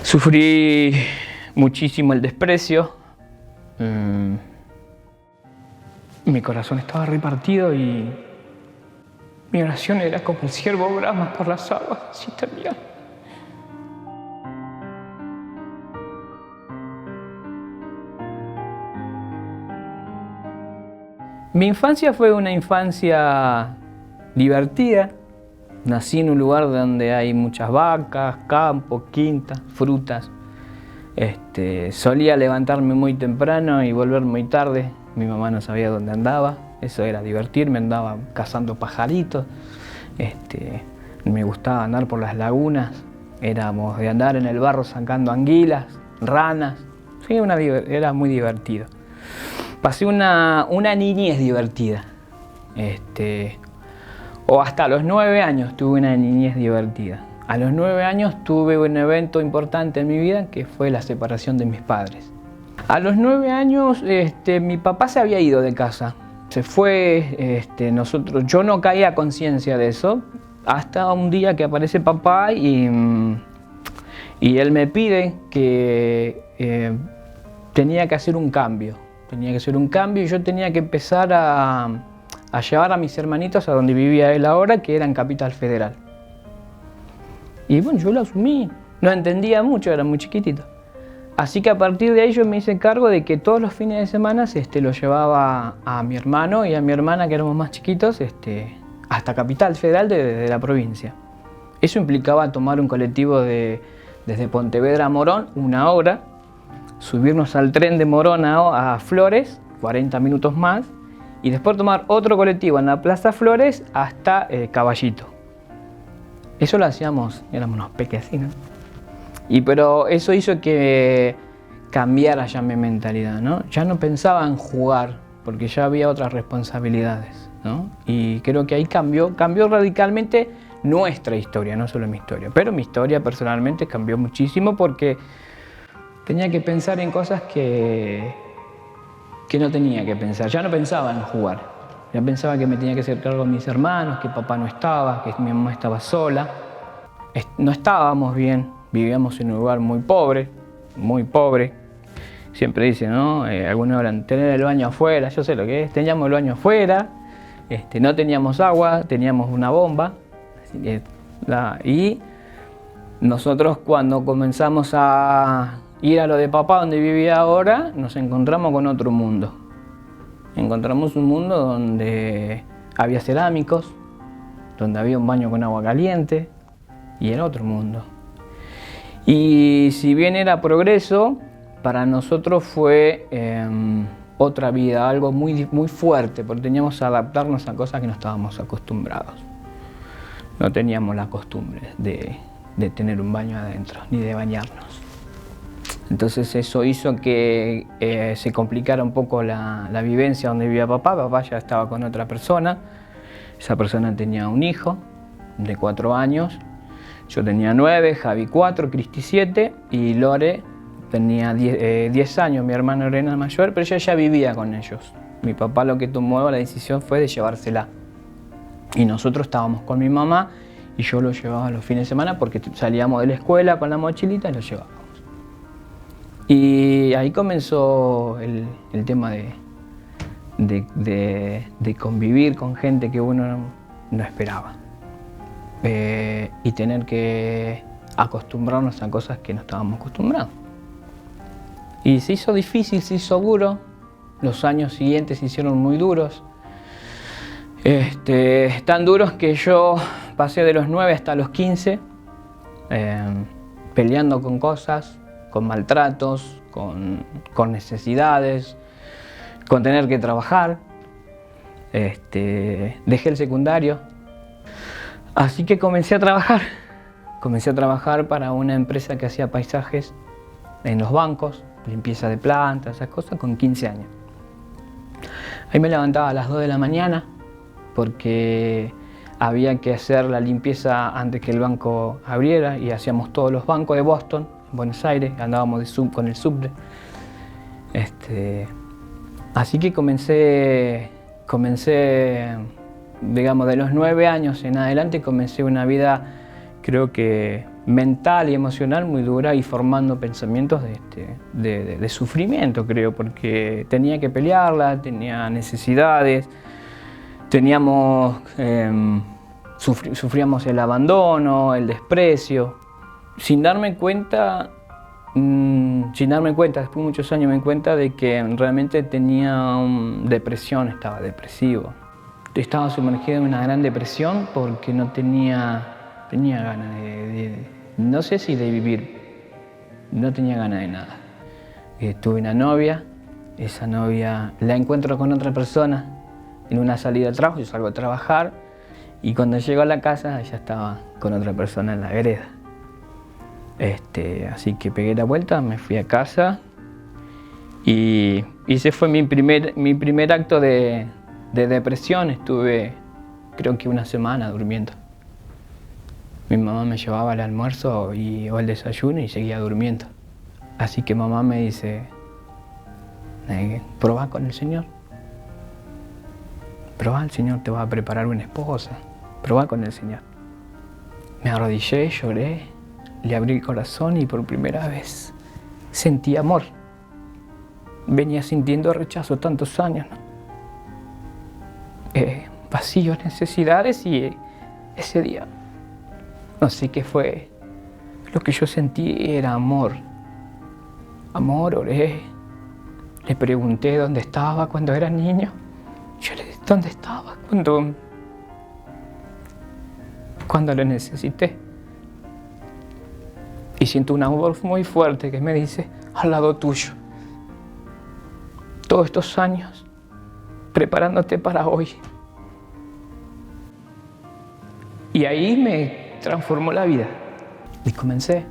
Sufrí muchísimo el desprecio. Mi corazón estaba repartido y mi oración era como el ciervo brama por las aguas, así también. Mi infancia fue una infancia divertida. Nací en un lugar donde hay muchas vacas, campos, quintas, frutas. Solía levantarme muy temprano y volver muy tarde. Mi mamá no sabía dónde andaba. Eso era divertirme, andaba cazando pajaritos. Me gustaba andar por las lagunas. Éramos de andar en el barro sacando anguilas, ranas. Sí, era muy divertido. Pasé una niñez divertida. O hasta los 9 años tuve una niñez divertida. A los 9 años tuve un evento importante en mi vida que fue la separación de mis padres. A los 9 años mi papá se había ido de casa. Se fue, yo no caía a conciencia de eso hasta un día que aparece papá y él me pide que tenía que hacer un cambio. Tenía que hacer un cambio y yo tenía que empezar a llevar a mis hermanitos a donde vivía él ahora, que era en Capital Federal. Y bueno, yo lo asumí, no entendía mucho, era muy chiquitito. Así que a partir de ahí yo me hice cargo de que todos los fines de semana lo llevaba a mi hermano y a mi hermana, que éramos más chiquitos, hasta Capital Federal de la provincia. Eso implicaba tomar un colectivo desde Pontevedra a Morón, 1 hora, subirnos al tren de Morón a Flores, 40 minutos más, y después tomar otro colectivo en la Plaza Flores hasta Caballito. Eso lo hacíamos, éramos unos peques así, ¿no? Pero eso hizo que cambiara ya mi mentalidad, ¿no? Ya no pensaba en jugar, porque ya había otras responsabilidades, ¿no? Y creo que ahí cambió radicalmente nuestra historia, no solo mi historia. Pero mi historia personalmente cambió muchísimo porque tenía que pensar en cosas que no tenía que pensar. Ya no pensaba en jugar. Ya pensaba que me tenía que hacer cargo de mis hermanos, que papá no estaba, que mi mamá estaba sola. No estábamos bien, vivíamos en un lugar muy pobre, muy pobre. Siempre dicen, ¿no? Algunos hablan, tener el baño afuera, yo sé lo que es. Teníamos el baño afuera, no teníamos agua, teníamos una bomba. Y nosotros cuando comenzamos a ir a lo de papá, donde vivía ahora, nos encontramos con otro mundo. Encontramos un mundo donde había cerámicos, donde había un baño con agua caliente, y era otro mundo. Y si bien era progreso, para nosotros fue otra vida, algo muy, muy fuerte, porque teníamos que adaptarnos a cosas que no estábamos acostumbrados. No teníamos la costumbre de tener un baño adentro, ni de bañarnos. Entonces eso hizo que se complicara un poco la vivencia donde vivía papá. Papá ya estaba con otra persona. Esa persona tenía un hijo de 4 años. Yo tenía 9, Javi 4, Cristi 7 y Lore tenía 10 años, mi hermana Lorena mayor, pero yo ya vivía con ellos. Mi papá lo que tomó la decisión fue de llevársela. Y nosotros estábamos con mi mamá y yo lo llevaba los fines de semana porque salíamos de la escuela con la mochilita y lo llevábamos. Y ahí comenzó el tema de convivir con gente que uno no esperaba. Y tener que acostumbrarnos a cosas que no estábamos acostumbrados. Y se hizo difícil, se hizo duro. Los años siguientes se hicieron muy duros. Tan duros que yo pasé de los 9 hasta los 15 peleando con cosas, con maltratos, con necesidades, con tener que trabajar. Dejé el secundario. Así que comencé a trabajar. Comencé a trabajar para una empresa que hacía paisajes en los bancos, limpieza de plantas, esas cosas, con 15 años. Ahí me levantaba a las 2 de la mañana porque había que hacer la limpieza antes que el banco abriera y hacíamos todos los bancos de Boston, en Buenos Aires, andábamos con el subte. Así que comencé, digamos, de los 9 años en adelante, comencé una vida, creo que mental y emocional muy dura y formando pensamientos de sufrimiento, creo, porque tenía que pelearla, tenía necesidades, sufríamos el abandono, el desprecio. Sin darme cuenta, después de muchos años me di cuenta de que realmente tenía depresión, estaba depresivo. Estaba sumergido en una gran depresión porque no tenía ganas no sé si de vivir, no tenía ganas de nada. Tuve una novia, esa novia la encuentro con otra persona en una salida de trabajo, yo salgo a trabajar y cuando llego a la casa ella estaba con otra persona en la vereda. Así que pegué la vuelta, me fui a casa y ese fue mi primer acto de depresión. Estuve creo que una semana durmiendo. Mi mamá me llevaba el almuerzo o el desayuno y seguía durmiendo. Así que mamá me dice, probá con el Señor. Probá, el Señor te va a preparar una esposa. Probá con el Señor. Me arrodillé, lloré, le abrí el corazón y por primera vez sentí amor. Venía sintiendo rechazo tantos años, ¿no? Vacíos, necesidades y ese día, no sé qué fue, lo que yo sentí era amor. Amor, oré, le pregunté dónde estaba cuando era niño. Yo le dije, ¿dónde estaba cuando lo necesité? Y siento una voz muy fuerte que me dice, al lado tuyo. Todos estos años preparándote para hoy. Y ahí me transformó la vida. Y comencé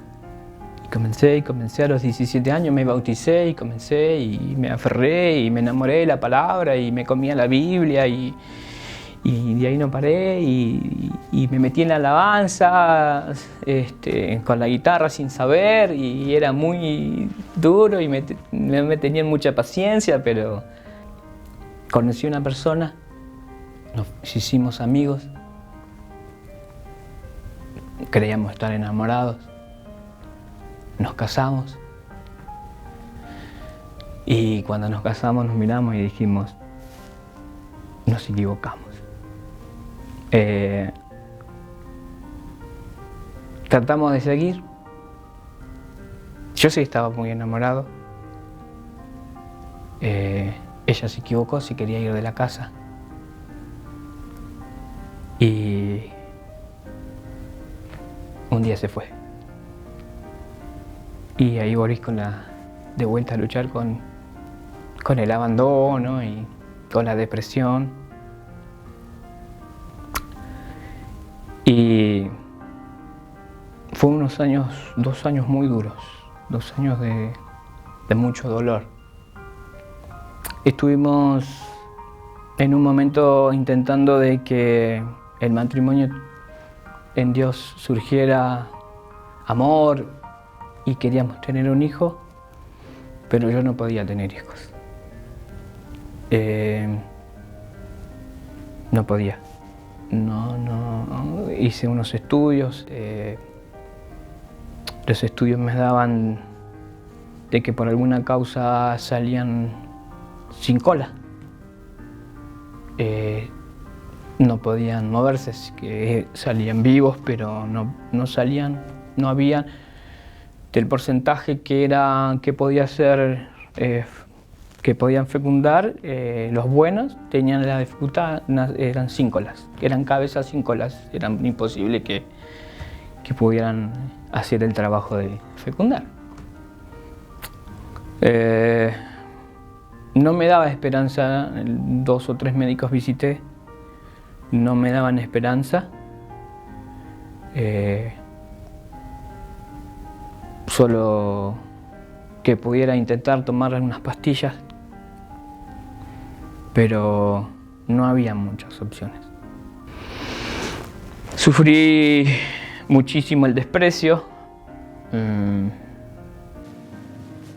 a los 17 años, me bauticé y comencé y me aferré y me enamoré de la palabra y me comía la Biblia y de ahí no paré y me metí en la alabanza con la guitarra sin saber y era muy duro y me tenían mucha paciencia, pero conocí a una persona, nos hicimos amigos, creíamos estar enamorados, nos casamos y cuando nos casamos nos miramos y dijimos, nos equivocamos. Tratamos de seguir. Yo sí estaba muy enamorado. Ella se equivocó, se quería ir de la casa. Y un día se fue. Y ahí volví de vuelta a luchar con el abandono y con la depresión. Y fue 2 años muy duros, 2 años de mucho dolor. Estuvimos en un momento intentando de que el matrimonio en Dios surgiera amor y queríamos tener un hijo, pero yo no podía tener hijos. No podía. No, hice unos estudios. Los estudios me daban de que por alguna causa salían sin cola. No podían moverse, que salían vivos, pero no salían, no había del porcentaje que podía ser, que podían fecundar. Los buenos tenían la dificultad, eran sin colas, eran cabezas sin colas, era imposible que pudieran hacer el trabajo de fecundar. No me daba esperanza, 2 o 3 médicos visité, no me daban esperanza. Solo que pudiera intentar tomar unas pastillas, pero no había muchas opciones. Sufrí muchísimo el desprecio.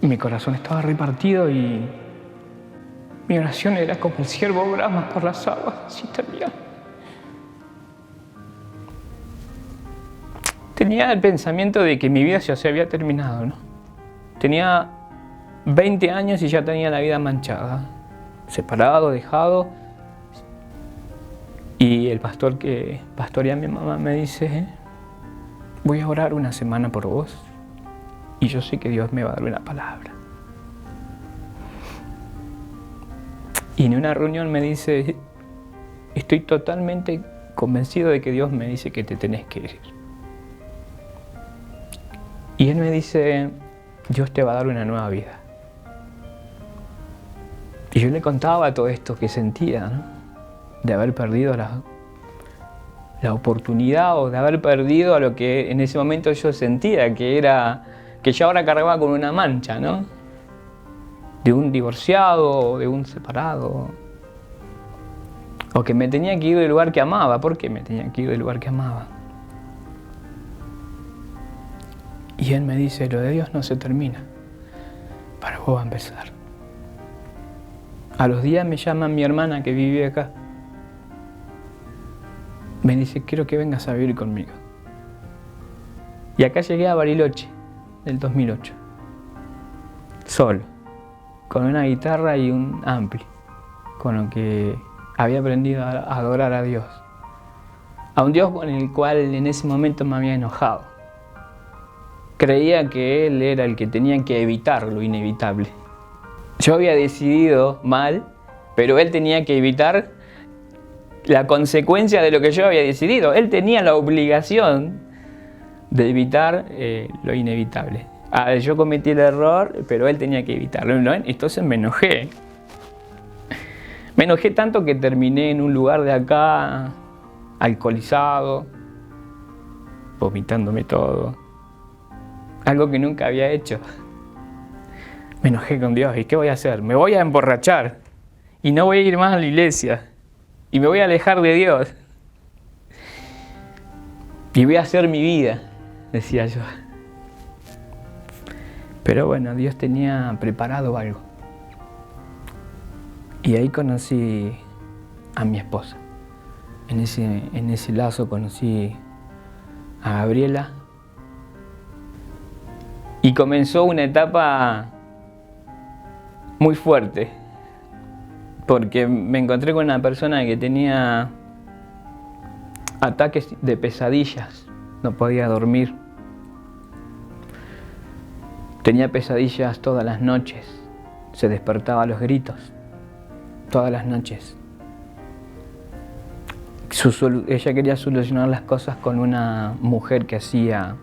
Mi corazón estaba repartido y mi oración era como el ciervo brama por las aguas, así también. tenía el pensamiento de que mi vida ya se había terminado, ¿no? Tenía 20 años y ya tenía la vida manchada, separado, dejado. Y el pastor que pastorea a mi mamá me dice: voy a orar una semana por vos y yo sé que Dios me va a dar una palabra. Y en una reunión me dice: estoy totalmente convencido de que Dios me dice que te tenés que ir. Y Él me dice: Dios te va a dar una nueva vida. Y yo le contaba todo esto que sentía, ¿no? De haber perdido la oportunidad, o de haber perdido a lo que en ese momento yo sentía, que era que yo ahora cargaba con una mancha, ¿no? De un divorciado o de un separado. O que me tenía que ir del lugar que amaba. ¿Por qué me tenía que ir del lugar que amaba? Y Él me dice: lo de Dios no se termina. Para vos va a empezar. A los días me llama mi hermana que vive acá. Me dice: quiero que vengas a vivir conmigo. Y acá llegué a Bariloche, del 2008. Solo. Con una guitarra y un ampli. Con lo que había aprendido a adorar a Dios. A un Dios con el cual en ese momento me había enojado. Creía que Él era el que tenía que evitar lo inevitable. Yo había decidido mal, pero Él tenía que evitar la consecuencia de lo que yo había decidido. Él tenía la obligación de evitar lo inevitable. Yo cometí el error, pero Él tenía que evitarlo, ¿no? Entonces me enojé. Me enojé tanto que terminé en un lugar de acá, alcoholizado, vomitándome todo. Algo que nunca había hecho. Me enojé con Dios. ¿Y qué voy a hacer? Me voy a emborrachar. Y no voy a ir más a la iglesia. Y me voy a alejar de Dios. Y voy a hacer mi vida, decía yo. Pero bueno, Dios tenía preparado algo. Y ahí conocí a mi esposa. En ese lazo conocí a Gabriela. Y comenzó una etapa muy fuerte, porque me encontré con una persona que tenía ataques de pesadillas, no podía dormir. Tenía pesadillas todas las noches, se despertaba a los gritos, todas las noches. Ella quería solucionar las cosas con una mujer que hacía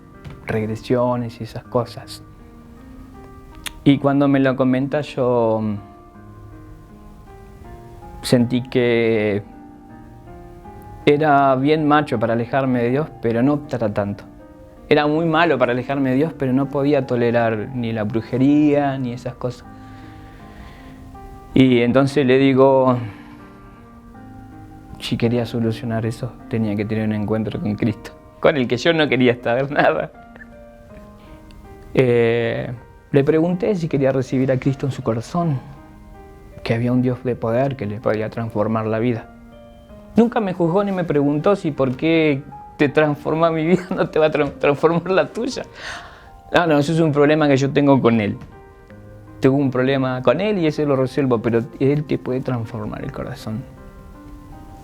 regresiones y esas cosas. Y cuando me lo comenta, yo sentí que era bien macho para alejarme de Dios, pero no para tanto. Era muy malo para alejarme de Dios, pero no podía tolerar ni la brujería ni esas cosas. Y entonces le digo, si quería solucionar eso, tenía que tener un encuentro con Cristo, con el que yo no quería saber nada. Le pregunté si quería recibir a Cristo en su corazón, que había un Dios de poder que le podía transformar la vida. Nunca me juzgó ni me preguntó si por qué te transforma mi vida no te va a transformar la tuya. No, eso es un problema que yo tengo con Él. Tengo un problema con Él y ese lo resuelvo, pero Él te puede transformar el corazón.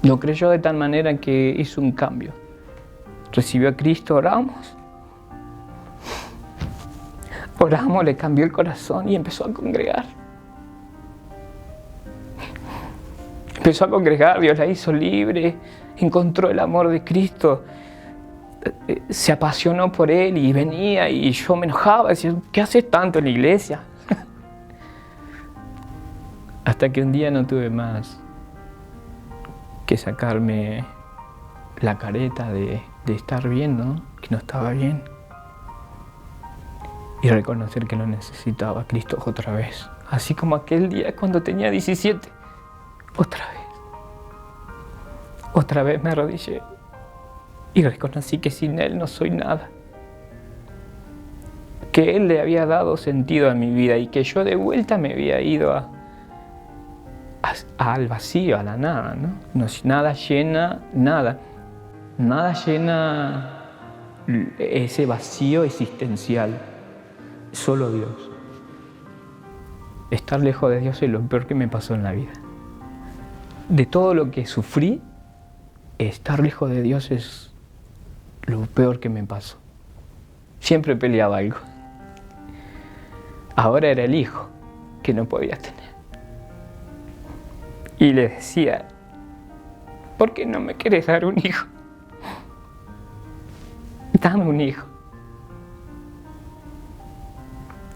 Lo creyó de tal manera que hizo un cambio. Recibió a Cristo, oramos, le cambió el corazón y empezó a congregar. Empezó a congregar, Dios la hizo libre, encontró el amor de Cristo, se apasionó por Él y venía y yo me enojaba, decía, ¿qué haces tanto en la iglesia? Hasta que un día no tuve más que sacarme la careta de estar bien, ¿no? Que no estaba bien. Y reconocer que lo necesitaba a Cristo otra vez. Así como aquel día cuando tenía 17. Otra vez. Otra vez me arrodillé. Y reconocí que sin Él no soy nada. Que Él le había dado sentido a mi vida y que yo de vuelta me había ido al vacío, a la nada, ¿no? Nada llena, nada. Nada llena ese vacío existencial. Solo Dios. Estar lejos de Dios es lo peor que me pasó en la vida. De todo lo que sufrí, estar lejos de Dios es lo peor que me pasó. Siempre peleaba algo. Ahora era el hijo que no podía tener. Y le decía, ¿por qué no me querés dar un hijo? Dame un hijo.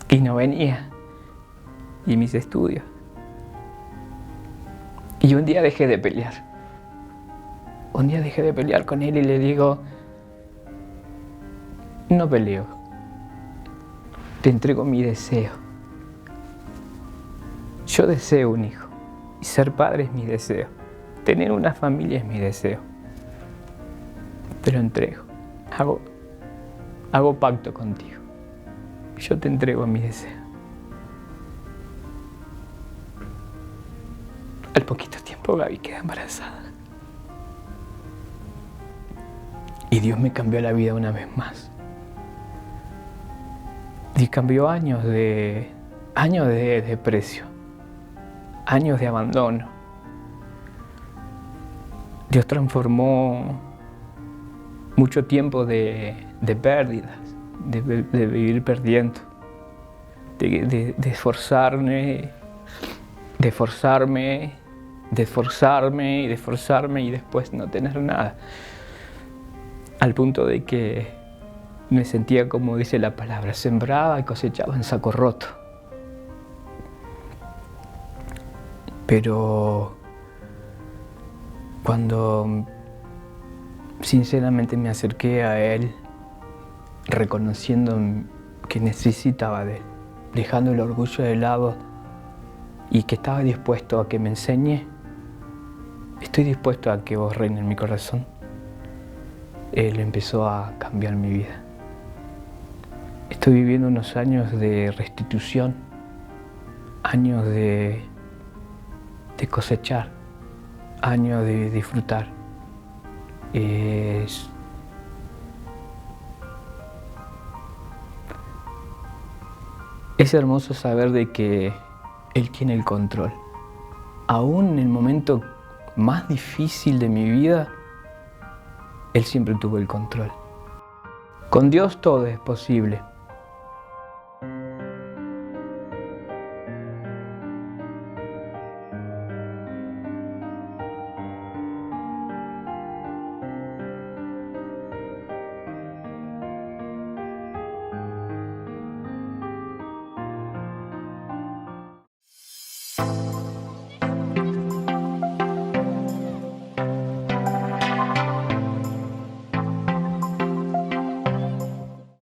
Y no venía. Y mis estudios. Y un día dejé de pelear. Un día dejé de pelear con él y le digo, no peleo. Te entrego mi deseo. Yo deseo un hijo. Y ser padre es mi deseo. Tener una familia es mi deseo. Te lo entrego. Hago pacto contigo. Yo te entrego mi deseo. Al poquito tiempo Gaby queda embarazada. Y Dios me cambió la vida una vez más. Y cambió años de desprecio, años de abandono. Dios transformó mucho tiempo de pérdidas, de vivir perdiendo, de esforzarme, de esforzarme y después no tener nada. Al punto de que me sentía, como dice la palabra, sembraba y cosechaba en saco roto. Pero cuando sinceramente me acerqué a Él, reconociendo que necesitaba de Él, dejando el orgullo de lado y que estaba dispuesto a que me enseñe, estoy dispuesto a que vos reine en mi corazón. Él empezó a cambiar mi vida. Estoy viviendo unos años de restitución, años de cosechar, años de disfrutar. Es hermoso saber de que Él tiene el control. Aún en el momento más difícil de mi vida, Él siempre tuvo el control. Con Dios todo es posible.